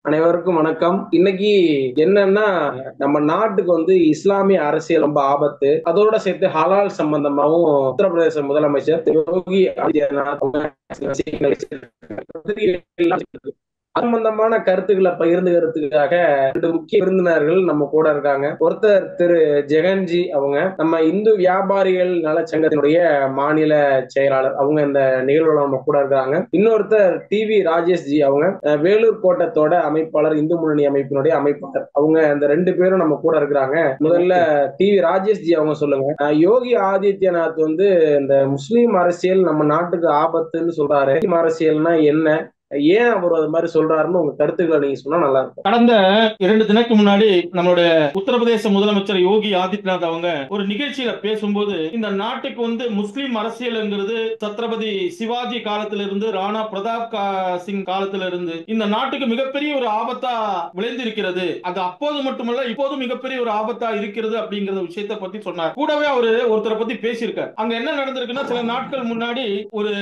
அனைவருக்கும் வணக்கம். இன்னைக்கு என்னன்னா, நம்ம நாட்டுக்கு இஸ்லாமிய அரசியல் ரொம்ப ஆபத்து. அதோட சேர்த்து ஹலால் சம்பந்தமாவும் உத்தரப்பிரதேச முதலமைச்சர் யோகி ஆதித்யநாத் அது சம்பந்தமான கருத்துக்களை பகிர்ந்துக்கிறதுக்காக ரெண்டு முக்கிய விருந்தினர்கள் நம்ம கூட இருக்காங்க. ஒருத்தர் திரு ஜெகன்ஜி, அவங்க நம்ம இந்து வியாபாரிகள் நலச்சங்கத்தினுடைய மாநில செயலாளர். அவங்க இந்த நிகழ்வுல நம்ம கூட இருக்காங்க. இன்னொருத்தர் டிவி ராஜேஷ் ஜி, அவங்க வேலூர் கோட்டத்தோட அமைப்பாளர், இந்து முன்னணி அமைப்பினுடைய அமைப்பாளர். அவங்க இந்த ரெண்டு பேரும் நம்ம கூட இருக்கிறாங்க. முதல்ல டிவி ராஜேஷ் ஜி அவங்க சொல்லுங்க. யோகி ஆதித்யநாத் இந்த முஸ்லீம் அரசியல் நம்ம நாட்டுக்கு ஆபத்துன்னு சொல்றாரு. முஸ்லீம் அரசியல்னா என்ன, ஏன் அவர் அது மாதிரி சொல்றாருன்னு உங்க கருத்துக்களை நீங்க சொன்னா நல்லா இருக்கும். கடந்த 2 தினக்கு முன்னாடி நம்மளுடைய உத்தரப்பிரதேச முதலமைச்சர் யோகி ஆதித்யநாத் அவங்க ஒரு நிகழ்ச்சியில பேசும்போது, இந்த நாட்டுக்கு முஸ்லீம் அரசியல்ங்கிறது சத்ரபதி சிவாஜி காலத்திலிருந்து ராணா பிரதாப் சிங் காலத்திலிருந்து இந்த நாட்டுக்கு மிகப்பெரிய ஒரு ஆபத்தா விளைந்திருக்கிறது. அது அப்போது மட்டுமல்ல, இப்போது மிகப்பெரிய ஒரு ஆபத்தா இருக்கிறது அப்படிங்கிற விஷயத்தை பத்தி சொன்னார். கூடவே அவரு ஒருத்தரை பத்தி பேசியிருக்கார். அங்க என்ன நடந்திருக்குன்னா, சில நாட்கள் முன்னாடி ஒரு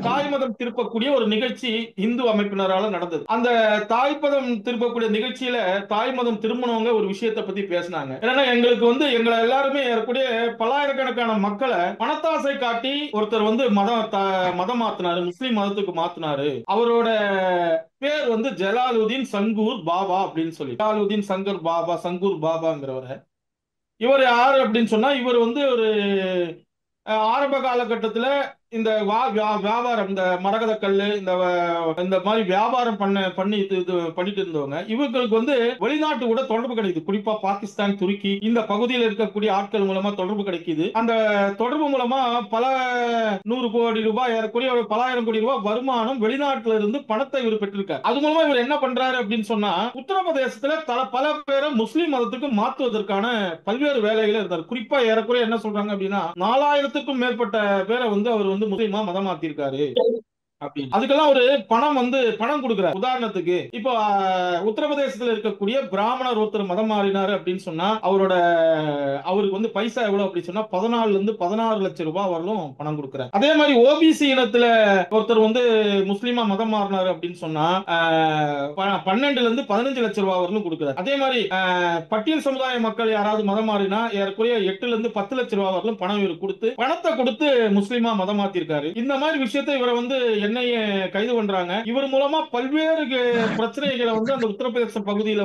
தாய் மதம் திருப்பக்கூடிய ஒரு நிகழ்ச்சி இந்து அமைப்பினரால நடந்தது. அந்த தாய்ப்பதம் திருப்பக்கூடிய நிகழ்ச்சியில தாய் மதம் திரும்பினவங்க ஒரு விஷயத்தை பத்தி பேசினாங்க. ஏன்னா எங்களுக்கு எங்களை எல்லாருமே ஏறக்கூடிய பல்லாயிரக்கணக்கான மக்களை பணத்தாசை காட்டி ஒருத்தர் மதம் மாத்தினாரு, முஸ்லீம் மதத்துக்கு மாத்தினாரு. அவரோட பேர் ஜலாலுதீன் சங்கூர் பாபா அப்படின்னு சொல்லி, ஜலாலுதீன் சங்கூர் பாபாங்கிறவரை. இவர் யாரு அப்படின்னு சொன்னா, இவர் ஒரு ஆரம்ப காலகட்டத்தில் இந்த வியாபாரம், இந்த மரகத கல்லு, இந்த மாதிரி வியாபாரம் பண்ணிட்டு இருந்தவங்க. இவங்களுக்கு வெளிநாட்டு கூட தொடர்பு கிடைக்குது. குறிப்பா பாகிஸ்தான், துருக்கி இந்த பகுதியில் இருக்கக்கூடிய ஆட்கள் மூலமா தொடர்பு கிடைக்குது. அந்த தொடர்பு மூலமா பல 100 கோடி ரூபாய், ஏறக்குறைய ஒரு பலாயிரம் கோடி ரூபாய் வருமானம் வெளிநாட்டுல இருந்து பணத்தை இவர் பெற்றிருக்காரு. அது மூலமா இவர் என்ன பண்றாரு அப்படின்னு சொன்னா, உத்தரப்பிரதேசத்துல பல பேரை முஸ்லீம் மதத்துக்கு மாற்றுவதற்கான பல்வேறு வேலைகளை இருந்தார். குறிப்பா ஏறக்குறைய என்ன சொல்றாங்க அப்படின்னா, 4000க்கும் மேற்பட்ட பேரை அவர் முஸ்லீமா மதம் மாத்திருக்காரு அப்படின்னு. அதுக்கெல்லாம் ஒரு பணம் கொடுக்கிறார். உதாரணத்துக்கு இப்போ உத்தரப்பிரதேசத்தில் இருக்கக்கூடிய பிராமணர் ஒருத்தர் மதம் மாறினாரு அப்படின்னு சொன்னா, அவருக்கு பைசா எவ்வளவு அப்படின்னு சொன்னா 14 இருந்து 16 லட்சம் ரூபாய் வரலும் பணம் கொடுக்கிறார். அதே மாதிரி ஓபிசி இனத்துல ஒருத்தர் முஸ்லீமா மதம் மாறினாரு அப்படின்னு சொன்னா 12 இருந்து 15 லட்சம் ரூபாய் வரலும் கொடுக்கிறார். அதே மாதிரி பட்டியல் சமுதாய மக்கள் யாராவது மதம் மாறினா ஏறக்குறைய 8 இருந்து 10 லட்சம் ரூபாய் வரலும் பணம் இவர் பணத்தை கொடுத்து முஸ்லீமா மதம் மாத்திருக்காரு. இந்த மாதிரி விஷயத்தை இவரை என்ஐஏ கைது பண்றாங்க. இவர் மூலமா பல்வேறு பிரச்சனைகளை அந்த உத்தரப்பிரதேச பகுதியில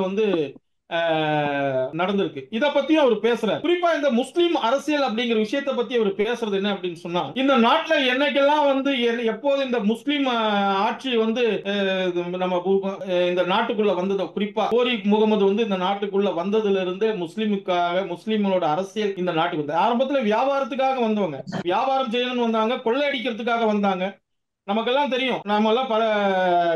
நடந்திருக்கு. இத பத்தியும் அவர் பேசுறார். குறிப்பா இந்த முஸ்லீம் அரசியல் அப்படிங்கிற விஷயத்தை பத்தி அவர் பேசுறது என்ன அப்படின்னு சொன்னா, இந்த நாட்டுல என்னைக்கெல்லாம் எப்போது இந்த முஸ்லீம் ஆட்சி நம்ம இந்த நாட்டுக்குள்ள வந்ததோ, குறிப்பா கோரிக் முகமது இந்த நாட்டுக்குள்ள வந்ததுல இருந்து முஸ்லீம்களோட அரசியல் இந்த நாட்டுக்கு வந்து ஆரம்பத்துல வியாபாரத்துக்காக வந்தவங்க, வியாபாரம் செய்யணும்னு வந்தாங்க, கொள்ளையடிக்கிறதுக்காக வந்தாங்க. நமக்கெல்லாம் தெரியும். நாம எல்லாம்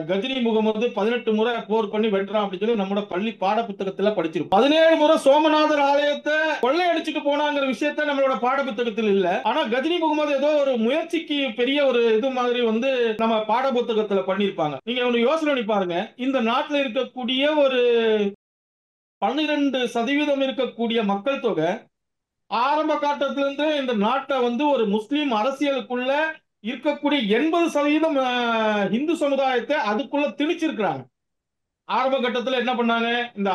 கஜினி முகமது 18 முறை போர் பண்ணி வென்றான் அப்படின்னு சொல்லி நம்மளோட பள்ளி பாட புத்தகத்துல படிச்சிருக்கோம். 17 முறை சோமநாதர் ஆலயத்தை கொள்ளையடிச்சுட்டு போனாங்கிற விஷயத்த நம்மளோட பாட புத்தகத்தில் இல்ல. ஆனா கஜினி முகமது ஏதோ ஒரு முயற்சிக்கு பெரிய ஒரு இது மாதிரி நம்ம பாட புத்தகத்துல பண்ணிருப்பாங்க. நீங்க ஒண்ணு யோசனை பண்ணி பாருங்க. இந்த நாட்டில் இருக்கக்கூடிய ஒரு 12% இருக்கக்கூடிய மக்கள் தொகை ஆரம்ப காலத்திலிருந்து இந்த நாட்டை ஒரு முஸ்லீம் அரசியலுக்குள்ள இருக்கக்கூடிய 80% இந்து சமுதாயத்தை அதுக்குள்ள திணிச்சிருக்கிறாங்க. ஆரம்ப கட்டத்தில் என்ன பண்ணாங்க, இந்த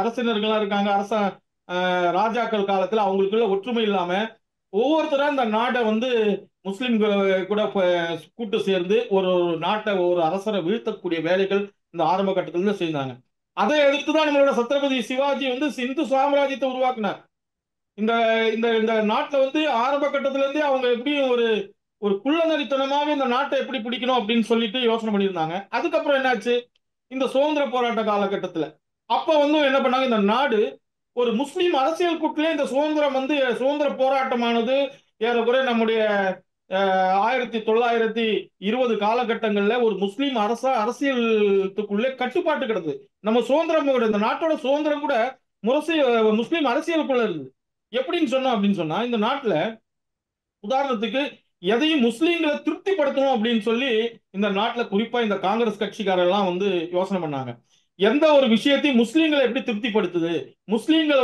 அரசினர்களா இருக்காங்க, ராஜாக்கள் காலத்துல அவங்களுக்குள்ள ஒற்றுமை இல்லாம ஒவ்வொருத்தரா இந்த நாட்டை முஸ்லிம் கூட கூட்டு சேர்ந்து ஒரு நாட்டை, ஒரு அரசரை வீழ்த்தக்கூடிய வேலைகள் இந்த ஆரம்ப கட்டத்திலிருந்து செஞ்சாங்க. அதை எதிர்த்துதான் நம்மளோட சத்ரபதி சிவாஜி இந்து சாம்ராஜ்யத்தை உருவாக்குனார். இந்த இந்த நாட்டுல ஆரம்ப கட்டத்துல இருந்தே அவங்க எப்படியும் ஒரு குள்ளநரித்தனமாக இந்த நாட்டை எப்படி பிடிக்கணும் அப்படின்னு சொல்லிட்டு யோசனை பண்ணியிருந்தாங்க. அதுக்கப்புறம் என்னாச்சு, இந்த சுதந்திர போராட்ட காலகட்டத்தில் அப்ப என்ன பண்ணாங்க, இந்த நாடு ஒரு முஸ்லீம் அரசியல் கூட்டிலே இந்த சுதந்திர போராட்டமானது ஏறக்குறைய நம்முடைய 1920 காலகட்டங்கள்ல ஒரு முஸ்லீம் அரசியலுக்குள்ளே கட்டுப்பாட்டு கிடந்தது. நம்ம சுதந்திரம், இந்த நாட்டோட சுதந்திரம் கூட முஸ்லீம் அரசியலுக்குள்ள இருந்தது. எப்படின்னு சொன்னா இந்த நாட்டுல உதாரணத்துக்கு எதையும் முஸ்லீம்களை திருப்திப்படுத்தணும் அப்படின்னு சொல்லி இந்த நாட்டுல குறிப்பா இந்த காங்கிரஸ் கட்சிக்காரெல்லாம் யோசனை பண்ணாங்க. எந்த ஒரு விஷயத்தையும் முஸ்லீம்களை எப்படி திருப்திப்படுத்துது, முஸ்லீம்களை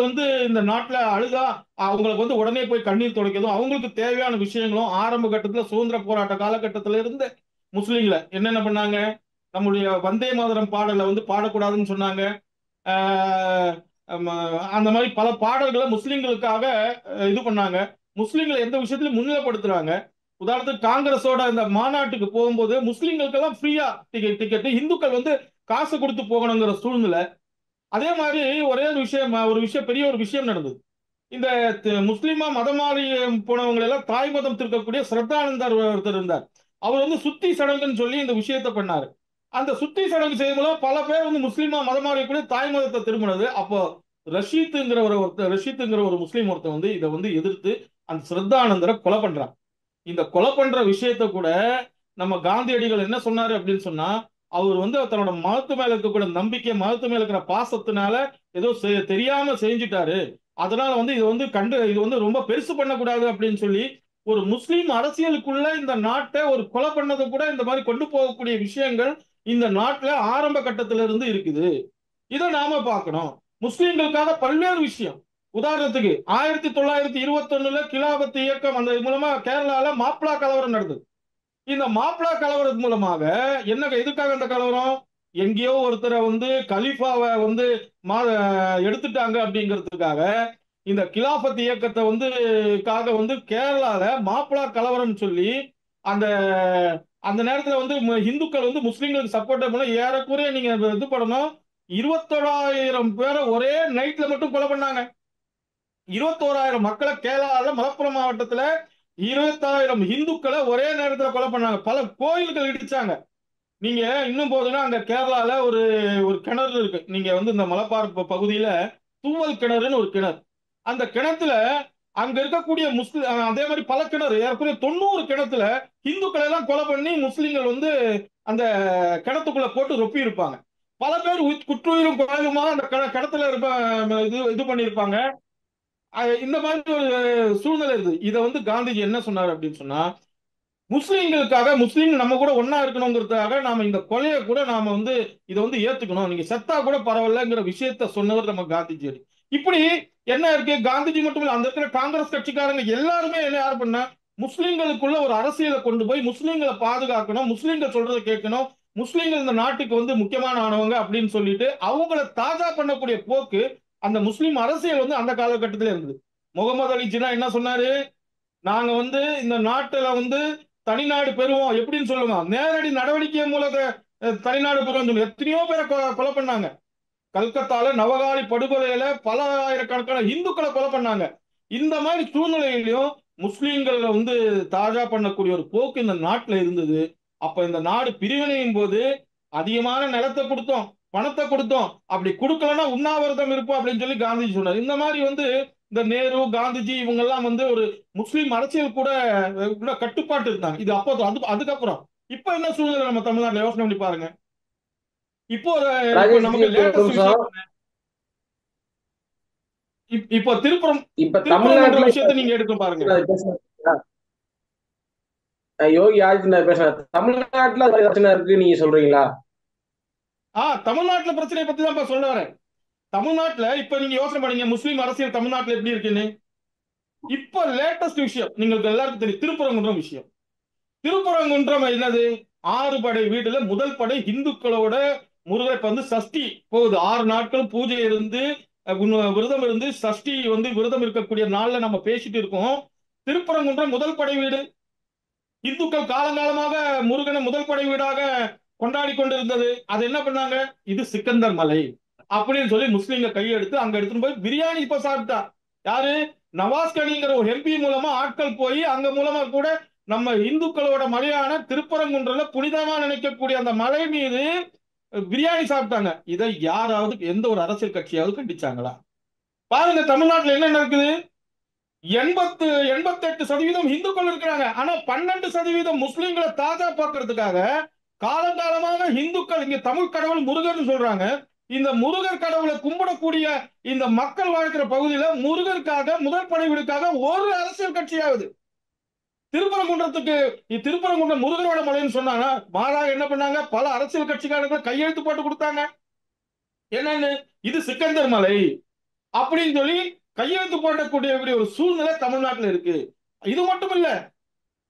இந்த நாட்டுல அழுதா அவங்களுக்கு உடனே போய் கண்ணீர் துடைக்கதும், அவங்களுக்கு தேவையான விஷயங்களும் ஆரம்ப கட்டத்துல சுதந்திர போராட்ட காலகட்டத்தில இருந்து முஸ்லீம்களை என்னென்ன பண்ணாங்க, நம்முடைய வந்தே மாதரம் பாடலை வந்து பாடக்கூடாதுன்னு சொன்னாங்க. ஆஹ் ஆமா, அந்த மாதிரி பல பாடல்களை முஸ்லிம்களுக்காக இது பண்ணாங்க. முஸ்லிம்களை எந்த விஷயத்திலும் முன்னிலைப்படுத்துறாங்க. உதாரணத்துக்கு காங்கிரஸோட இந்த மாநாட்டுக்கு போகும்போது முஸ்லிம்களுக்கெல்லாம் ஃப்ரீயா டிக்கெட், இந்துக்கள் வந்து காசு கொடுத்து போகணுங்கிற சூழ்நிலை. அதே மாதிரி ஒரே ஒரு விஷயம் பெரிய ஒரு விஷயம் நடந்தது. இந்த முஸ்லிமா மதம் மாறி போனவங்க எல்லாம் தாய் மதம் திருக்கக்கூடிய ஸ்ரத்தானந்தர் ஒருத்தர் இருந்தார். அவர் வந்து சுத்தி சடங்குன்னு சொல்லி இந்த விஷயத்த பண்ணாரு. அந்த சுத்தி சடங்கு செய்யும்போது பல பேர் வந்து முஸ்லிமா மதம் மாறக்கூடிய தாய் மதத்தை திரும்பினது. அப்போ ரஷீத்துங்கிற ஒரு முஸ்லீம் ஒருத்தர் வந்து இதை வந்து எதிர்த்து அந்த ஸ்ரத்தானந்தரை கொலை பண்றான். இந்த கொலை பண்ற விஷயத்த கூட நம்ம காந்தியடிகள் என்ன சொன்னாரு அப்படின்னு சொன்னா, அவர் வந்து தன்னோட மதத்து மேல இருக்கக்கூடிய நம்பிக்கை, மதத்து மேல இருக்கிற பாசத்தினால ஏதோ தெரியாம செஞ்சுட்டாரு. அதனால வந்து இது வந்து ரொம்ப பெருசு பண்ணக்கூடாது அப்படின்னு சொல்லி ஒரு முஸ்லீம் அரசியலுக்குள்ள இந்த நாட்டை ஒரு கொலை பண்ணதை கூட இந்த மாதிரி கொண்டு போகக்கூடிய விஷயங்கள் இந்த நாட்டுல ஆரம்ப கட்டத்தில இருந்து இருக்குது. இதை நாம பார்க்கணும். முஸ்லீம்களுக்காக பல்வேறு விஷயம். உதாரணத்துக்கு 1921 கிலாபத் இயக்கம் அந்த மூலமா கேரளால மாப்பிளா கலவரம் நடந்தது. இந்த மாப்பிளா கலவரத்து மூலமாக எதுக்காக அந்த கலவரம்? எங்கேயோ ஒருத்தரை வந்து கலீஃபாவை வந்து எடுத்துட்டாங்க அப்படிங்கிறதுக்காக இந்த கிலாபத் இயக்கத்தை வந்து வந்து கேரளால மாப்பிளா கலவரம் சொல்லி அந்த அந்த நேரத்துல வந்து இந்துக்கள் வந்து முஸ்லிம்களுக்கு சப்போர்ட் பண்ண ஏறக்குறைய நீங்க இது பண்ணணும் 21,000 பேரை ஒரே நைட்ல மட்டும் கொலை பண்ணாங்க. 21,000 மக்களை கேரளால மலப்புரம் மாவட்டத்துல 20,000 இந்துக்களை ஒரே நேரத்துல கொலை பண்ணாங்க. பல கோயில்கள் இடிச்சாங்க. நீங்க இன்னும் போதுன்னா அங்க கேரளால ஒரு ஒரு கிணறு இருக்கு. நீங்க வந்து இந்த மலப்பார் பகுதியில தூவல் கிணறுன்னு ஒரு கிணறு. அந்த கிணத்துல அங்க இருக்கக்கூடிய அதே மாதிரி பல கிணறு ஏறக்குறைய 90 கிணத்துல இந்துக்களை எல்லாம் கொலை பண்ணி முஸ்லிம்கள் வந்து அந்த கிணத்துக்குள்ள போட்டு ரொப்பி இருப்பாங்க. பல பேர் குற்றுயிரும் குறையுமா அந்த கிணத்துல இது பண்ணியிருப்பாங்க. இந்த மாதிரி ஒரு சூழ்நிலை இருக்குது. இதை வந்து காந்திஜி என்ன சொன்னார் அப்படின்னு சொன்னா, முஸ்லீம்களுக்காக முஸ்லீம் நம்ம கூட ஒன்னா இருக்கணுங்கிறதுக்காக நாம இந்த கொலையை கூட நாம வந்து இதை வந்து ஏத்துக்கணும். நீங்க செத்தா கூட பரவாயில்லங்கிற விஷயத்த சொன்னவர் நம்ம காந்திஜி. இப்படி என்ன இருக்கு? காந்திஜி மட்டும் இல்ல, அந்த இருக்கிற காங்கிரஸ் கட்சிக்காரங்க எல்லாருமே என்ன யார் பண்ண முஸ்லீம்களுக்குள்ள ஒரு அரசியலை கொண்டு போய் முஸ்லீம்களை பாதுகாக்கணும், முஸ்லீம்கள் சொல்றதை கேட்கணும், முஸ்லீம்கள் இந்த நாட்டுக்கு வந்து முக்கியமான ஆனவங்க அப்படின்னு சொல்லிட்டு அவங்கள தாஜா பண்ணக்கூடிய போக்கு அந்த முஸ்லீம் அரசியல் வந்து அந்த காலகட்டத்தில் இருந்தது. முகமது அலி ஜின்னா என்ன சொன்னாரு? நாங்க வந்து இந்த நாட்டுல வந்து தனிநாடு பெறுவோம் எப்படின்னு சொல்லுங்க, நேரடி நடவடிக்கை மூலம் தனிநாடு பெறுவோம் சொல்லி எத்தனையோ பேரை கொலை பண்ணாங்க. கல்கத்தால நவகாலி படுகொலையில பல ஆயிரக்கணக்கான இந்துக்களை கொலை பண்ணாங்க. இந்த மாதிரி சூழ்நிலையிலையும் முஸ்லீம்களை வந்து தாஜா பண்ணக்கூடிய ஒரு போக்கு இந்த நாட்டுல இருந்தது. அப்ப இந்த நாடு பிரிவினையும் போது அதிகமான நிலத்தை கொடுத்தோம், பணத்தை கொடுத்தோம், அப்படி கொடுக்கலன்னா உண்ணாவிரதம் இருப்போம் அப்படின்னு சொல்லி காந்திஜி சொன்னார். இந்த மாதிரி வந்து இந்த நேரு காந்திஜி இவங்க எல்லாம் வந்து ஒரு முஸ்லீம் அரசியல் கூட கட்டுப்பாட்டு இருந்தாங்க. இது அப்போ அதுக்கப்புறம் இப்ப என்ன சூழ்நிலை நம்ம தமிழ்நாட்டுல யோசனை பண்ணி பாருங்க. இப்போ இப்ப ராஜேஷ்ஜி நமக்கு ஒரு லேட்டஸ்ட் நிமிஷம். விஷயம் இப்போ திருப்புறம் இப்ப திருப்பரங்குன்ற தமிழ்நாட்டுல விஷயத்தை நீங்க எடுத்து பாருங்க. யோகி ஆதித்யநாத் பேசுறாரு. தமிழ்நாட்டுல பிரச்சனை இருக்கு நீங்க சொல்றீங்களா? தமிழ்நாட்டுல பிரச்சனையை பத்தி தான் சொல்ல வரேன். தமிழ்நாட்டுல இப்ப நீங்க யோசனை பண்ணீங்க முஸ்லீம் அரசியல் தமிழ்நாட்டுல எப்படி இருக்குன்னு. இப்ப லேட்டஸ்ட் விஷயம் നിങ്ങൾക്ക് எல்லாருக்கும் தெரியும், திருப்பரங்குன்றம் விஷயம். திருப்பரங்குன்றம் என்னது? 6 படை வீடுல முதல் படை இந்துக்களோட முருகர் வந்து சஷ்டி போகுது. 6 நாட்கள் பூஜை இருந்து விரதம் இருந்து சஷ்டி வந்து விரதம் இருக்கக்கூடிய நாள்ல நம்ம பேசிட்டு இருக்கோம். திருப்பரங்குன்றம் முதல் படை வீடு. இந்துக்கள் காலங்காலமாக முருகனை முதல் படை வீடாக கொண்டாடி கொண்டிருந்தது. அது என்ன பண்ணாங்க? இது சிக்கந்தர் மலை அப்படின்னு சொல்லி முஸ்லீம்கள் கையெடுத்து அங்க எடுத்துட்டு போய் பிரியாணி இப்ப சாப்பிட்டா யாரு? நவாஸ் கனிங்கிற ஒரு எம்பி மூலமா ஆட்கள் போய் அங்க மூலமா கூட நம்ம இந்துக்களோட மலையான திருப்பரங்குன்றல புனிதமா நினைக்கக்கூடிய அந்த மலை மீது பிரியாணி சாப்பிட்டாங்க. இதை யாராவது எந்த ஒரு அரசியல் கட்சியாவது கண்டிச்சாங்களா? பாருங்க தமிழ்நாட்டுல என்ன நடக்குது. 88% இந்துக்கள் இருக்கிறாங்க. ஆனா 12% முஸ்லிம்களை தாஜா பார்க்கறதுக்காக காலங்காலமாக இந்துக்கள் இங்க தமிழ் கடவுள் முருகன் சொல்றாங்க. இந்த முருகர் கடவுளை கும்பிடக்கூடிய இந்த மக்கள் வாழ்க்கிற பகுதியில முருகருக்காக முதல் படைவீடுக்காக ஒரு அரசியல் கட்சியாவது திருப்பரங்குன்றம் முருகனோட மலைன்னு சொன்னாங்க. மாறாக என்ன பண்ணாங்க? பல அரசியல் கட்சிக்காரர்கள் கையெழுத்து போட்டு கொடுத்தாங்க. என்னன்னு? இது சிக்கந்தர் மலை அப்படின்னு சொல்லி கையெழுத்து போடக்கூடிய ஒரு சூழ்நிலை தமிழ்நாட்டில் இருக்கு. இது மட்டும் இல்ல,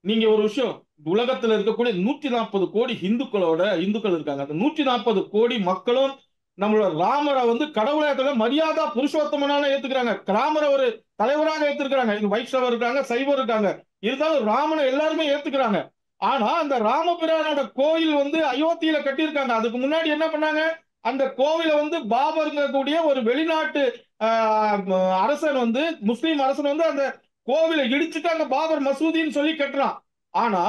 நீங்க ஒரு விஷயம், உலகத்துல இருக்கக்கூடிய 140 கோடி இந்துக்கள் இருக்காங்க. அந்த 140 கோடி மக்களும் நம்மளோட ராமரை வந்து கடவுளா மரியாதை புருஷோத்தமனால ஏத்துக்கிறாங்க. ராமரை ஒரு தலைவராக ஏத்துக்கிறாங்க. இது வைஷ்ணவர் இருக்காங்க, சைவர் இருக்காங்க. இருந்தாலும் ராமனை எல்லாருமே ஏத்துக்கிறாங்க. ஆனா அந்த ராமபிரானோட கோயில் வந்து அயோத்தியில கட்டியிருக்காங்க. அதுக்கு முன்னாடி என்ன பண்ணாங்க? அந்த கோவிலை வந்து பாபர்ங்கக்கூடிய ஒரு வெளிநாட்டு அரசன் வந்து, முஸ்லீம் அரசன் வந்து அந்த கோவிலை இடிச்சுட்டு அங்க பாபர் மசூதின்னு சொல்லி கட்டுறான். ஆனா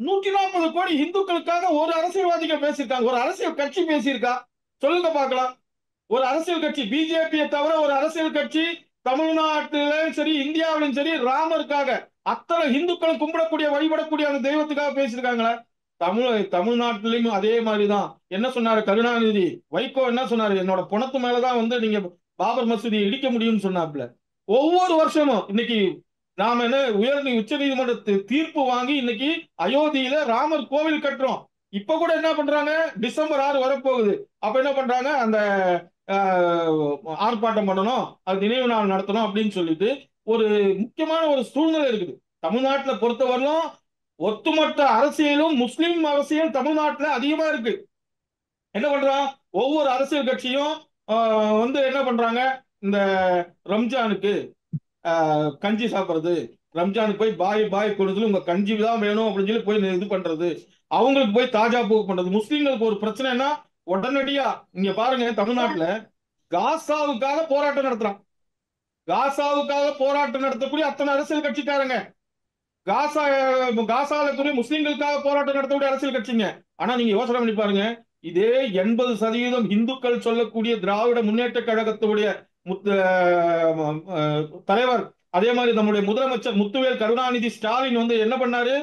140 கோடி இந்துக்களுக்காக ஒரு அரசியல்வாதிகள் பேசியிருக்காங்க, ஒரு அரசியல் கட்சி பேசியிருக்கா? சொல்லுங்க பார்க்கலாம். ஒரு அரசியல் கட்சி, பிஜேபியை தவிர ஒரு அரசியல் கட்சி தமிழ்நாட்டிலும் சரி இந்தியாவிலும் சரி ராமருக்காக அத்தனை இந்துக்கள் கும்பிடக்கூடிய வழிபடக்கூடிய அந்த தெய்வத்துக்காக பேசியிருக்காங்களா? தமிழ்நாட்டிலையும் அதே மாதிரிதான். என்ன சொன்னாரு கருணாநிதி? வைகோ என்ன சொன்னாரு? என்னோட பணத்து மேலதான் வந்து நீங்க பாபர் மசூதியை இடிக்க முடியும்னு சொன்னாப்ல. ஒவ்வொரு வருஷமும் இன்னைக்கு நாம என்ன உச்ச நீதிமன்ற தீர்ப்பு வாங்கி இன்னைக்கு அயோத்தியில ராமர் கோவில் கட்டுறோம். இப்ப கூட என்ன பண்றாங்க? டிசம்பர் 6 வரப்போகுது. அப்ப என்ன பண்றாங்க? அந்த ஆர்ப்பாட்டம் பண்ணணும், அது நினைவு நாள் நடத்தணும் அப்படின்னு சொல்லிட்டு ஒரு முக்கியமான ஒரு சூழ்நிலை இருக்குது. தமிழ்நாட்டுல பொறுத்தவரையிலும் ஒட்டுமொத்த அரசியலும் முஸ்லிம் அரசியல் தமிழ்நாட்டுல அதிகமா இருக்கு. என்ன பண்றான்? ஒவ்வொரு அரசியல் கட்சியும் வந்து என்ன பண்றாங்க? இந்த ரம்ஜானுக்கு கஞ்சி சாப்பிடுறது, ரம்ஜானுக்கு போய் பாய் கொடுத்து உங்க கஞ்சி தான் வேணும் அப்படின்னு சொல்லி போய் இது பண்றது, அவங்களுக்கு போய் தாஜா பூ பண்றது. முஸ்லீம்களுக்கு ஒரு பிரச்சனைனா உடனடியா இங்க பாருங்க, தமிழ்நாட்டுல காசாவுக்காக போராட்டம் நடத்துறான். காசாவுக்காக போராட்டம் நடத்தக்கூடிய அத்தனை அரசியல் கட்சிக்காரங்க, காசால கூடிய முஸ்லீம்களுக்காக போராட்டம் நடத்தக்கூடிய அரசியல் கட்சிங்க. ஆனா நீங்க யோசனை பண்ணி பாருங்க, இதே 80% இந்துக்கள் சொல்லக்கூடிய திராவிட முன்னேற்ற கழகத்துடைய தலைவர், அதே மாதிரி நம்முடைய முதலமைச்சர் முத்துவேல் கருணாநிதி ஸ்டாலின் வந்து என்ன பண்ணாரு?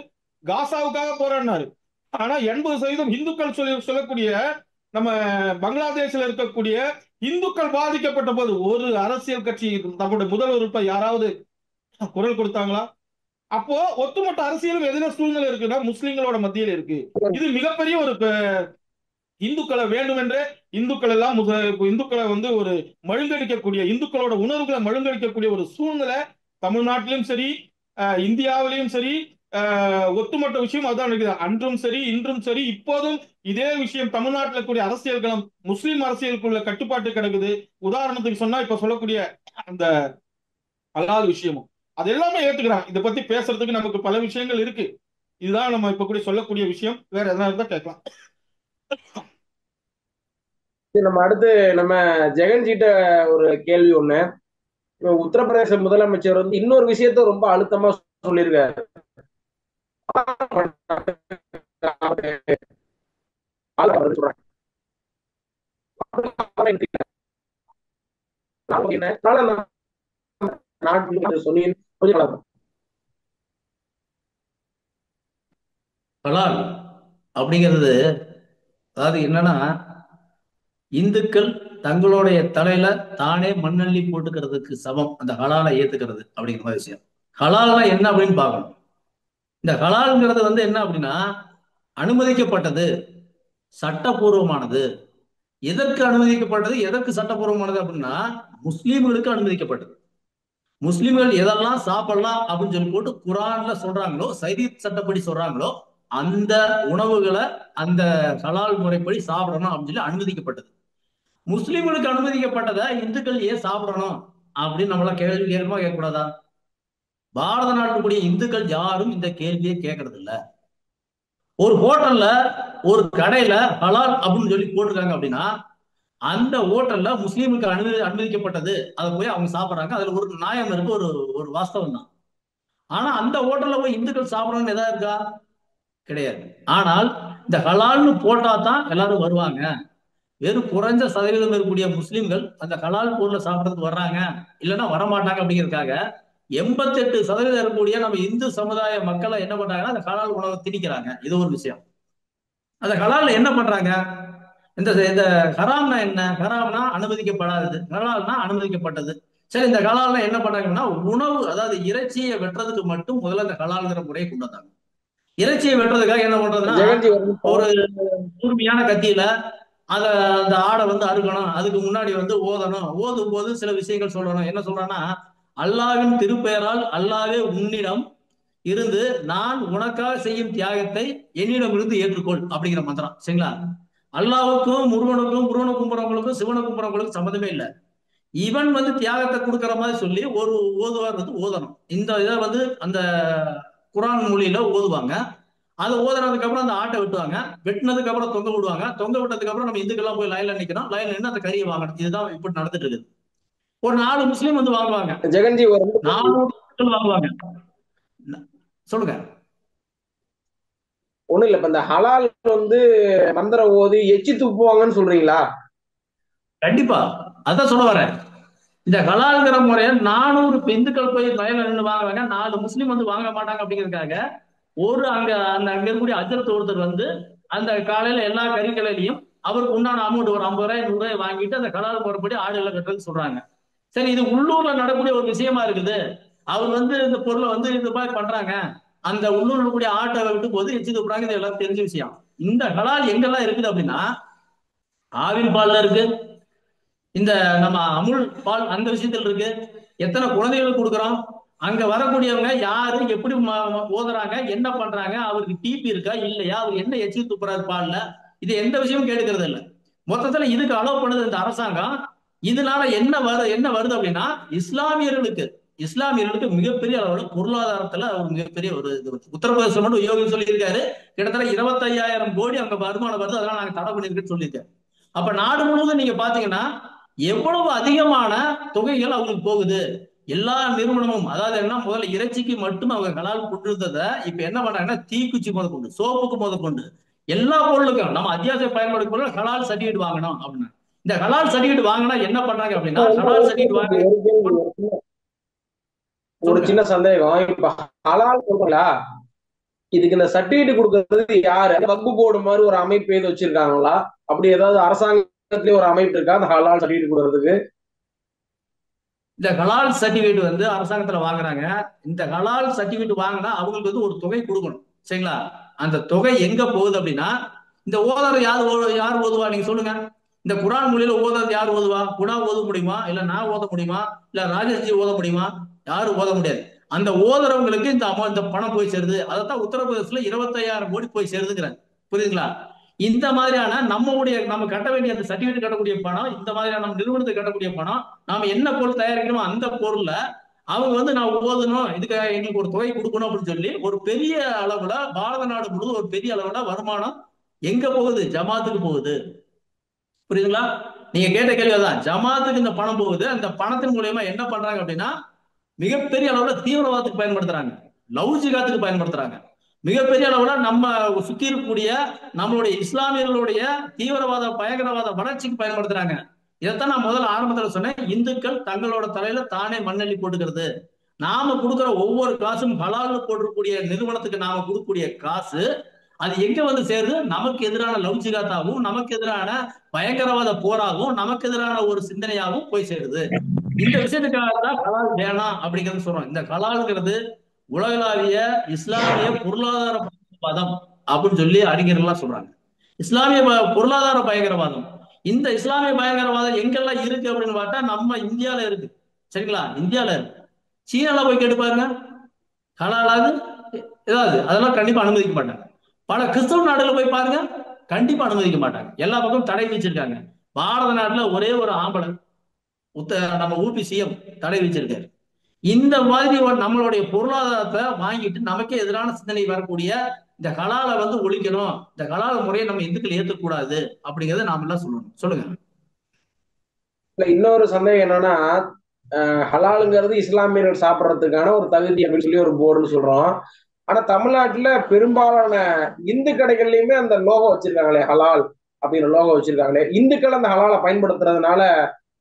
காசாவுக்காக போராடினாரு. ஆனா 80% இந்துக்கள் சொல்லக்கூடிய நம்ம பங்களாதேஷ்ல இருக்கக்கூடிய இந்துக்கள் பாதிக்கப்பட்ட போது ஒரு அரசியல் கட்சி நம்முடைய முதல்வர் யாராவது குரல் கொடுத்தாங்களா? அப்போ ஒட்டுமொத்த அரசியலும் எதிர சூழ்நிலை இருக்குன்னா முஸ்லிம்களோட மத்தியில் இருக்கு. இது மிகப்பெரிய ஒரு இந்துக்களை வேண்டுமென்றே இந்துக்கள் எல்லாம் இந்துக்களை வந்து ஒரு மழுங்கடிக்கக்கூடிய, இந்துக்களோட உணர்வுகளை மழுங்கடிக்கக்கூடிய ஒரு சூழ்நிலை தமிழ்நாட்டிலும் சரி இந்தியாவிலையும் சரி ஒட்டுமொத்த விஷயம் அதுதான் இருக்குது. அன்றும் சரி இன்றும் சரி இப்போதும் இதே விஷயம் தமிழ்நாட்டில் கூடிய அரசியல் களம் முஸ்லிம் அரசியலுக்குள்ள கட்டுப்பாட்டு கிடக்குது. உதாரணத்துக்கு சொன்னா இப்ப சொல்லக்கூடிய அந்த அல்லாத விஷயமும் அது எல்லாமே ஏத்துக்கிறாங்க. இதை பத்தி பேசுறதுக்கு நமக்கு பல விஷயங்கள் இருக்கு. இதுதான் நம்ம இப்ப கூட சொல்லக்கூடிய விஷயம். வேற எதனா இருந்தா கேட்கலாம். நம்ம அடுத்து நம்ம ஜெகன்ஜிட்ட ஒரு கேள்வி ஒண்ணு. உத்தரப்பிரதேச முதலமைச்சர் வந்து இன்னொரு விஷயத்த ரொம்ப அழுத்தமா சொல்லியிருக்காரு. ஹலால் அப்படிங்கிறது அதாவது என்னன்னா, இந்துக்கள் தங்களுடைய தலையில தானே மண்ணள்ளி போட்டுக்கிறதுக்கு சமம் அந்த ஹலாலை ஏத்துக்கிறது அப்படிங்கிற மாதிரி விஷயம். ஹலால்னா என்ன அப்படின்னு பார்க்கணும். இந்த ஹலால்ங்கிறது வந்து என்ன அப்படின்னா, அனுமதிக்கப்பட்டது, சட்டபூர்வமானது. எதற்கு அனுமதிக்கப்பட்டது, எதற்கு சட்டபூர்வமானது அப்படின்னா, முஸ்லீம்களுக்கு அனுமதிக்கப்பட்டது. முஸ்லிம்கள் எதெல்லாம் சாப்பிடலாம் அப்படின்னு சொல்லி போட்டு குரான்ல சொல்றாங்களோ, சரீஅத் சட்டப்படி சொல்றாங்களோ, அந்த உணவுகளை அந்த ஹலால் முறைப்படி சாப்பிடணும் அப்படின்னு சொல்லி அனுமதிக்கப்பட்டது. முஸ்லிம்களுக்கு அனுமதிக்கப்பட்டதை இந்துக்கள் ஏன் சாப்பிடணும் அப்படின்னு நம்மள கேள்வி கேட்கணுமா கேட்கக்கூடாதா? பாரத நாட்டுக்குரிய இந்துக்கள் யாரும் இந்த கேள்வியை கேட்கறது இல்ல. ஒரு ஹோட்டல்ல ஒரு கடையில ஹலால் அப்படின்னு சொல்லி போட்டிருக்காங்க அப்படின்னா, அந்த ஹோட்டல்ல முஸ்லீமுக்கு அனுமதிக்கப்பட்டது, அதை போய் அவங்க சாப்பிடுறாங்க. அதுல ஒரு நியாயம் இருக்கு, ஒரு ஒரு வாஸ்தவம் தான். ஆனா அந்த ஹோட்டல்ல போய் இந்துக்கள் சாப்பிடணும்னு எதா இருக்கா? கிடையாது. ஆனால் இந்த ஹலால்னு போட்டா தான் எல்லாரும் வருவாங்க. வெறும் குறைஞ்ச சதவீதம் இருக்கக்கூடிய முஸ்லிம்கள் அந்த ஹலால் பொருளை சாப்பிடறதுக்கு வர்றாங்க, இல்லைன்னா வரமாட்டாங்க அப்படிங்கிறதுக்காக 88% இருக்கக்கூடிய நம்ம இந்து சமுதாய மக்களை என்ன பண்றாங்கன்னா அந்த ஹலால் உணவை திணிக்கிறாங்க. இது ஒரு விஷயம். அந்த ஹலால்ல என்ன பண்றாங்க? இந்த இந்த ஹராம்னா என்ன? ஹராம்னா அனுமதிக்கப்படாதது, ஹலால்னா அனுமதிக்கப்பட்டது. சரி, இந்த ஹலால்னா என்ன பண்றாங்கன்னா, உணவு அதாவது இறைச்சியை வெட்டுறதுக்கு மட்டும் முதல்ல இந்த ஹலால்ங்கிற முறையை கொண்டு வந்தாங்க. இறைச்சியை வெட்டுறதுக்காக என்ன பண்றதுன்னா, ஒரு கூர்மையான கத்தியில அத அந்த ஆடை வந்து அறுக்கணும். அதுக்கு முன்னாடி வந்து ஓதணும். ஓதும் போது சில விஷயங்கள் சொல்லணும். என்ன சொல்றான்னா, அல்லாவின் திருப்பெயரால் அல்லாவே உன்னிடம் இருந்து நான் உனக்காக செய்யும் தியாகத்தை என்னிடமிருந்து ஏற்றுக்கொள் அப்படிங்கிற மந்திரம். சரிங்களா? அல்லாவுக்கும் முருகனுக்கும் கும்புறவங்களுக்கும் சிவனை கும்புறவங்களுக்கும் சம்மந்தமே இல்லை. இவன் வந்து தியாகத்தை கொடுக்குற மாதிரி சொல்லி ஒரு ஓதுவார் வந்து ஓதணும். இந்த இதை வந்து அந்த குரான் மொழியில ஓதுவாங்க. அதை ஓதுனதுக்கு அப்புறம் அந்த ஆட்டை வெட்டுவாங்க. வெட்டினதுக்கு அப்புறம் தொங்க விடுவாங்க. தொங்க விட்டதுக்கு அப்புறம் நம்ம இந்துக்கெல்லாம் போய் லைன்ல நிக்கணும். லைன்ல நின்று அந்த கறியை வாங்கணும். இதுதான் இப்படி நடந்துட்டு இருக்குது. ஒரு 4 முஸ்லீம் வந்து வாங்குவாங்க. ஜெகன்ஜி ஒரு 400 மக்கள் வாங்குவாங்க. சொல்லுங்க. ஒண்ணும் இல்ல, இப்ப இந்த ஹலால் வந்து மந்திரம் ஓதி எச்சி துப்புவாங்கன்னு சொல்றீங்களா? கண்டிப்பா அதான் சொல்ல வரேன். இந்த ஹலால்ங்கிற முறையை 400 இந்துக்கள் போய் லைன்ல நின்று வாங்குவாங்க. 4 முஸ்லீம் வந்து வாங்க மாட்டாங்க அப்படிங்கிறதுக்காக அங்க இருக்கக்கூடிய அஜரத் ஒருத்தர் வந்து அந்த காலையில எல்லா கறிக்கடையிலையும் அவருக்கு உண்டான அமௌண்ட் ஒரு 50 ரூபாய் 100 ரூபாய் வாங்கிட்டு அந்த கலால் முறைப்படி ஆடுகளை கட்டுறதுன்னு சொல்றாங்க. சரி, இது உள்ளூர்ல நடக்கக்கூடிய ஒரு விஷயமா இருக்குது. அவர் வந்து இந்த பொருளை வந்து இந்த மாதிரி பண்றாங்க. அந்த உள்ளூர்ல கூடிய ஆட்டை விட்டு போது எச்சு துப்புறாங்க. இது எல்லாம் தெரிஞ்ச விஷயம். இந்த கலால் எங்கெல்லாம் இருக்குது அப்படின்னா, ஆவின் பால்ல இருக்கு, இந்த நம்ம அமுல் பால் அந்த விஷயத்துல இருக்கு. எத்தனை குழந்தைகளுக்கு கொடுக்குறோம், அங்க வரக்கூடியவங்க யாரு எப்படி ஓதுறாங்க, என்ன பண்றாங்க, அவருக்கு டிபி இருக்கா இல்லையா, அவர் என்ன எச்சி துப்புறாரு பால்ல, இது எந்த விஷயமும் கேட்கறது இல்லை. மொத்தத்துல இதுக்கு அலோவ் பண்ணுது இந்த அரசாங்கம். இதனால என்ன வருது அப்படின்னா, இஸ்லாமியர்களுக்கு மிகப்பெரிய அளவுல பொருளாதாரத்துல ஒரு மிகப்பெரிய ஒரு இது வருது. உத்தரப்பிரதேசம் மட்டும் யோகி சொல்லியிருக்காரு, கிட்டத்தட்ட 25,000 கோடி அங்க வருமானம் வருது. அதெல்லாம் நாங்க தடை பண்ணிருக்கேன்னு சொல்லியிருக்காரு. அப்ப நாடு முழுவதும் நீங்க பாத்தீங்கன்னா எவ்வளவு அதிகமான தொகைகள் அவங்களுக்கு போகுது. எல்லா நிறுவனமும், அதாவது என்ன, முதல்ல இறைச்சிக்கு மட்டும் அவங்க கலால் கொண்டிருந்ததை இப்ப என்ன பண்றாங்கன்னா, தீக்குச்சி முதற்கொண்டு சோப்புக்கு முதற்கொண்டு எல்லா பொருளுக்கும் நம்ம அத்தியாவசிய பயன்பாடு பொருள் கலால் சர்டிஃபிகேட் வாங்கணும் அப்படின்னு. இந்த கலால் சர்டிஃபிகேட் வாங்கினா என்ன பண்றாங்க அப்படின்னா, கலால் சர்டிஃபிகேட் வாங்க ஒரு சின்ன சந்தேகம். இப்ப ஹலால் சொல்றீங்களா, இதுக்கு இந்த சர்டிபிகேட் கொடுக்கறது யாரு? வக்பு போர்டு மாதிரி ஒரு அமைப்பு எது வச்சிருக்காங்களா? அப்படி ஏதாவது அரசாங்கத்திலேயே ஒரு அமைப்பு இருக்கா அந்த ஹலால் சர்டிபிகேட் கொடுக்கறதுக்கு? இந்த கலால் சர்டிபிகேட் வந்து அரசாங்கத்துல வாங்குறாங்க. இந்த கலால் சர்டிபிகேட் வாங்கினா அவங்களுக்கு வந்து ஒரு தொகை கொடுக்கணும். சரிங்களா? அந்த தொகை எங்க போகுது அப்படின்னா, இந்த ஓதர் யார் ஓதுவா நீங்க சொல்லுங்க. இந்த குரான் மொழியில ஓதுறது யார் ஓதுவா? குணா ஓத முடியுமா? இல்ல நான் ஓத முடியுமா? இல்ல ராஜேஷ்ஜி ஓத முடியுமா? யாரும் ஓத முடியாது. அந்த ஓதுறவங்களுக்கு இந்த பணம் போய் சேருது. அதைத்தான் உத்தரப்பிரதேசத்துல 25,000 கோடி போய் சேருதுங்கிறாங்க. புரியுதுங்களா? இந்த மாதிரியான நம்ம கட்ட வேண்டிய அந்த சர்டிபிகேட் கட்டக்கூடிய பணம், இந்த மாதிரியான நம்ம நிறுவனத்துக்கு கட்டக்கூடிய பணம், நாம என்ன பொருள் தயாரிக்கிறோமோ அந்த பொருள்ல அவங்க வந்து நான் ஓதணும், இதுக்கு எங்களுக்கு ஒரு தொகை கொடுக்கணும் அப்படின்னு சொல்லி ஒரு பெரிய அளவுல பாரத நாடு முழுவதும் ஒரு பெரிய அளவுல வருமானம் எங்க போகுது? ஜமாத்துக்கு போகுது. புரியுதுங்களா? நீங்க கேட்ட கேள்வி அதான். ஜமாத்துக்கு இந்த பணம் போகுது. அந்த பணத்தின் மூலியமா என்ன பண்றாங்க அப்படின்னா, மிகப்பெரிய அளவுல தீவிரவாதத்துக்கு பயன்படுத்துறாங்க, லவ் ஜிகாத்துக்கு பயன்படுத்துறாங்க. மிகப்பெரிய அளவுல நம்ம சுத்தி இருக்கக்கூடிய நம்மளுடைய இஸ்லாமியர்களுடைய தீவிரவாத பயங்கரவாத வளர்ச்சிக்கு பயன்படுத்துறாங்க. இதைத்தான் நான் முதல்ல ஆரம்பத்துல சொன்னேன். இந்துக்கள் தங்களோட தலையில தானே மண்ணெல்லி போட்டுக்கிறது. நாம கொடுக்குற ஒவ்வொரு காசும் ஹலால்னு போட்டிருக்கக்கூடிய நிறுவனத்துக்கு நாம கொடுக்கக்கூடிய காசு அது எங்க வந்து சேருது? நமக்கு எதிரான லவ் ஜிகாத்தாகவும், நமக்கு எதிரான பயங்கரவாத போராகவும், நமக்கு எதிரான ஒரு சிந்தனையாகவும் போய் சேருது. இந்த விஷயத்துக்காக தான் கலால் வேணாம் அப்படிங்கிறது சொல்றோம். இந்த கலால்ங்கிறது உலகளாவிய இஸ்லாமிய பொருளாதார பயங்கரவாதம் அப்படின்னு சொல்லி அறிஞர்கள்லாம் சொல்றாங்க. இஸ்லாமிய பொருளாதார பயங்கரவாதம். இந்த இஸ்லாமிய பயங்கரவாதம் எங்கெல்லாம் இருக்கு அப்படின்னு பார்த்தா நம்ம இந்தியால இருக்கு. சரிங்களா? இந்தியால இருக்கு. சீனால போய் கேட்டு பாருங்க, ஹலாலாது ஏதாவது அதெல்லாம் கண்டிப்பா அனுமதிக்க மாட்டாங்க. பல கிறிஸ்தவ நாடுல போய் பாருங்க, கண்டிப்பா அனுமதிக்க மாட்டாங்க. எல்லா பக்கமும் தடை வச்சிருக்காங்க. பாரத நாட்டுல ஒரே ஒரு ஆம்பளை நம்ம ஊபி சிஎம் தடை வச்சிருக்காரு. இந்த மாதிரி நம்மளுடைய பொருளாதாரத்தை வாங்கிட்டு நமக்கே எதிரான சிந்தனை வரக்கூடிய இந்த கலாலை வந்து ஒழிக்கணும், இந்த கலால முறையை நம்ம இந்துக்கள் ஏற்கக்கூடாது அப்படிங்கறத நாம எல்லாம் சொல்லணும். சொல்லுங்க. இன்னொரு சந்தேகம் என்னன்னா, ஹலாலுங்கிறது இஸ்லாமியர்கள் சாப்பிட்றதுக்கான ஒரு தகுதி அப்படின்னு சொல்லி ஒரு போர்டுன்னு சொல்றோம். ஆனா தமிழ்நாட்டுல பெரும்பாலான இந்து கடைகள்லயுமே அந்த லோகோ வச்சிருக்காங்களே, ஹலால் அப்படிங்கிற லோகோ வச்சிருக்காங்களே. இந்துக்கள் அந்த ஹலாலை பயன்படுத்துறதுனால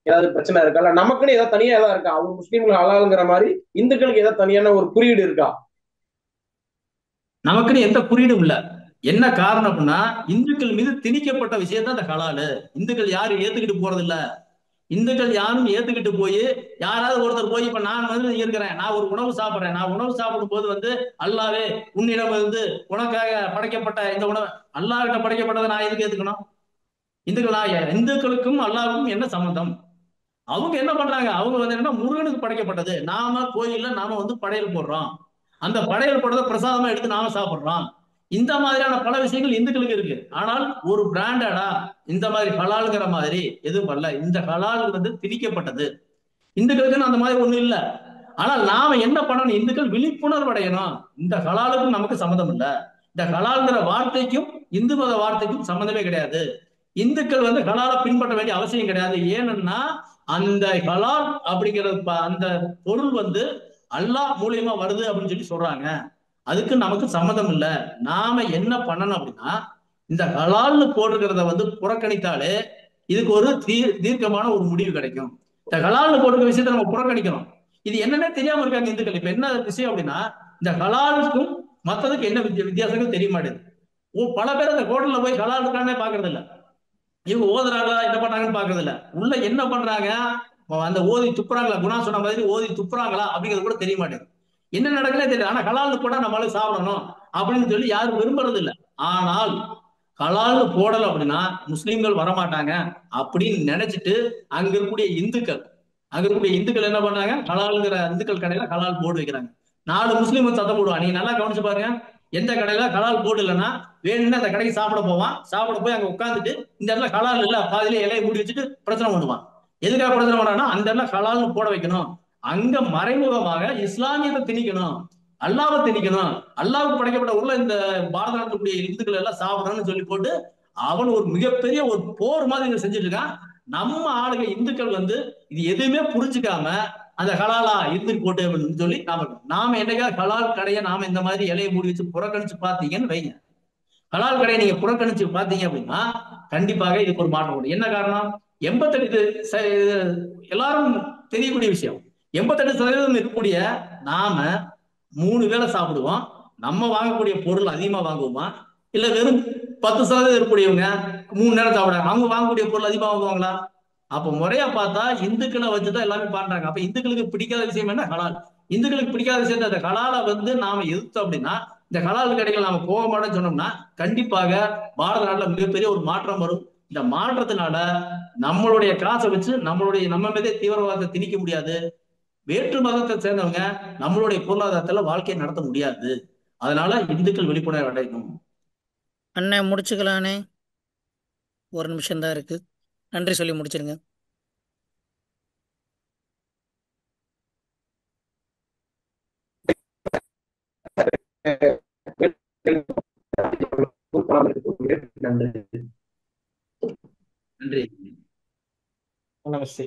ஏதாவது பிரச்சனை இருக்கா? இல்ல நமக்குன்னு ஏதாவது தனியா ஏதாவது இருக்கா? அவங்க முஸ்லீம்கள் ஹலாலுங்கிற மாதிரி இந்துக்களுக்கு ஏதாவது தனியான ஒரு குறியீடு இருக்கா? நமக்குன்னு எந்த குறியீடும் இல்ல. என்ன காரணம் அப்படின்னா, இந்துக்கள் மீது திணிக்கப்பட்ட விஷயத்தான் அந்த ஹலாலு. இந்துக்கள் யாரும் ஏத்துக்கிட்டு போறது இல்ல. இந்துக்கள் யாரும் ஏத்துக்கிட்டு போய் யாராவது ஒருத்தர் போய் இப்ப நான் வந்து இருக்கிறேன், நான் ஒரு உணவு சாப்பிடுறேன், நான் உணவு சாப்பிடும் போது வந்து அல்லாவே உன்னிடம் இருந்து உனக்காக படைக்கப்பட்ட இந்த உணவு, அல்லாஹ்கிட்ட படைக்கப்பட்டதை நான் எதுக்கு ஏத்துக்கணும்? இந்துக்களுக்கும் அல்லாஹ்வுக்கும் என்ன சம்பந்தம்? அவங்க என்ன பண்றாங்க? அவங்க வந்து என்னன்னா, முருகனுக்கு படைக்கப்பட்டது, நாம கோயில்ல நாம வந்து படையல் போடுறோம். அந்த படையல் போடுறத பிரசாதமா எடுத்து நாம சாப்பிடுறோம். இந்த மாதிரியான பல விஷயங்கள் இந்துக்களுக்கு இருக்கு. ஆனால் ஒரு பிராண்டடா இந்த மாதிரி ஹலால்ங்கிற மாதிரி எதுவும் பண்ணல. இந்த ஹலால் திணிக்கப்பட்டது. இந்துக்களுக்குன்னு அந்த மாதிரி ஒண்ணும் இல்ல. ஆனால் நாம என்ன பண்ணணும், இந்துக்கள் விழிப்புணர்வு அடையணும். இந்த ஹலாலுக்கும் நமக்கு சம்மந்தம் இல்ல. இந்த ஹலால்ங்கிற வார்த்தைக்கும் இந்து மத வார்த்தைக்கும் சம்மந்தமே கிடையாது. இந்துக்கள் ஹலாலை பின்பற்ற வேண்டிய அவசியம் கிடையாது. ஏன்னா அந்த ஹலால் அப்படிங்கிற அந்த பொருள் அல்லாஹ் மூலியமா வருது அப்படின்னு சொல்லி சொல்றாங்க. அதுக்கு நமக்கு சம்மதம் இல்ல. நாம என்ன பண்ணணும் அப்படின்னா, இந்த ஹலால்னு போட்டுக்கிறத புறக்கணித்தாலே இதுக்கு ஒரு தீர்க்கமான ஒரு முடிவு கிடைக்கும். இந்த ஹலால்னு போட்டுக்கிற விஷயத்த நம்ம புறக்கணிக்கணும். இது என்னன்னே தெரியாம இருக்காங்க இந்துக்கள். இப்ப என்ன விஷயம் அப்படின்னா, இந்த ஹலாலுக்கும் மத்ததுக்கு என்ன வித்தியாசங்கள் தெரிய மாட்டேங்குது. பல பேர் அந்த ஹோட்டல்ல போய் ஹலால் இருக்கானே பாக்குறது இல்ல. இவங்க ஓதுறாங்களா என்ன பண்றாங்கன்னு பாக்குறது இல்ல. உள்ள என்ன பண்றாங்க, அந்த ஓதி துப்புறாங்களா, குணா சொன்ன மாதிரி ஓதி துப்புறாங்களா அப்படிங்கிறது கூட தெரிய மாட்டேங்குது. என்ன நடக்குன்னே தெரியல. ஆனா ஹலால்னு போட்டா நம்மளால சாப்பிடணும் அப்படின்னு சொல்லி யாரும் விரும்புறது இல்லை. ஆனால் ஹலால்னு போடல அப்படின்னா முஸ்லிம்கள் வரமாட்டாங்க அப்படின்னு நினைச்சிட்டு அங்க இருக்கக்கூடிய இந்துக்கள் என்ன பண்றாங்க, ஹலால்ங்கிற இந்துக்கள் கடையில ஹலால் போர்டு வைக்கிறாங்க. 4 முஸ்லீம் சத்தம் போடுவான். நீங்க நல்லா கவனிச்சு பாருங்க. எந்த கடையில ஹலால் போர்டு இல்லைன்னா வேணும்னு அந்த கடைக்கு சாப்பிட போவான். சாப்பிட போய் அங்க உட்காந்துட்டு இந்த இடத்துல ஹலால் இல்ல பாதியில இலையை மூடி வச்சுட்டு பிரச்சனை பண்ணுவான். எதுக்காக பிரச்சனை பண்ணான்னா அந்த இடத்துல ஹலால்னு போட வைக்கணும். அங்க மறைமுகமாக இஸ்லாமியத்தை திணிக்கணும், அல்லாவை திணிக்கணும். அல்லாவுக்கு படைக்கப்பட்ட உள்ள இந்த பாரத நாட்டுடைய இந்துக்கள் எல்லாம் சாப்பிடணும்னு சொல்லி போட்டு அவன் ஒரு மிகப்பெரிய ஒரு போர் மாதிரி செஞ்சுட்டு இருக்கான். நம்ம ஆளுங்க இந்துக்கள் இது எதுவுமே புரிஞ்சுக்காம அந்த ஹலாலா இருந்து போட்டு அப்படின்னு சொல்லி நாம என்னைக்காவது ஹலால் கடையை நாம இந்த மாதிரி இலையை மூடி வச்சு புறக்கணிச்சு பார்த்தீங்கன்னு வைங்க. ஹலால் கடையை நீங்க புறக்கணிச்சு பார்த்தீங்க அப்படின்னா கண்டிப்பாக இதுக்கு ஒரு மாற்றம் வரும். என்ன காரணம், 88 எல்லாரும் தெரியக்கூடிய விஷயம். 88% இருக்கக்கூடிய நாம 3 வேளை சாப்பிடுவோம். நம்ம வாங்கக்கூடிய பொருள் அதிகமா வாங்குவோமா, இல்ல வெறும் 10% இருக்கக்கூடியவங்க 3 நேரம் சாப்பிடுறாங்க, அவங்க வாங்கக்கூடிய பொருள் அதிகமா வாங்குவாங்களா? அப்ப முறையா பார்த்தா இந்துக்களை வச்சுதான் எல்லாமே பண்றாங்க. அப்ப இந்துக்களுக்கு பிடிக்காத விஷயம் என்ன, ஹலால். இந்துக்களுக்கு பிடிக்காத விஷயத்த அந்த ஹலாலை நாம எதிர்த்தோம் அப்படின்னா, இந்த ஹலால் கடைகள் நாம போக மாட்டோம்னு சொன்னோம்னா கண்டிப்பாக பாரத நாட்டுல மிகப்பெரிய ஒரு மாற்றம் வரும். இந்த மாற்றத்தினால நம்மளுடைய காசை வச்சு நம்ம மீதே தீவிரவாதத்தை திணிக்க முடியாது. வேற்று மதத்தை சேர்ந்தவங்க நம்மளுடைய பொருளாதாரத்துல வாழ்க்கையை நடத்த முடியாது. அதனால இந்துக்கள் விழிப்புணர்வு அடையணும். அண்ணன் முடிச்சுக்கலானே, ஒரு நிமிஷம் தான் இருக்கு. நன்றி சொல்லி முடிச்சிருங்க. நன்றி. நன்றி. நமஸ்தே.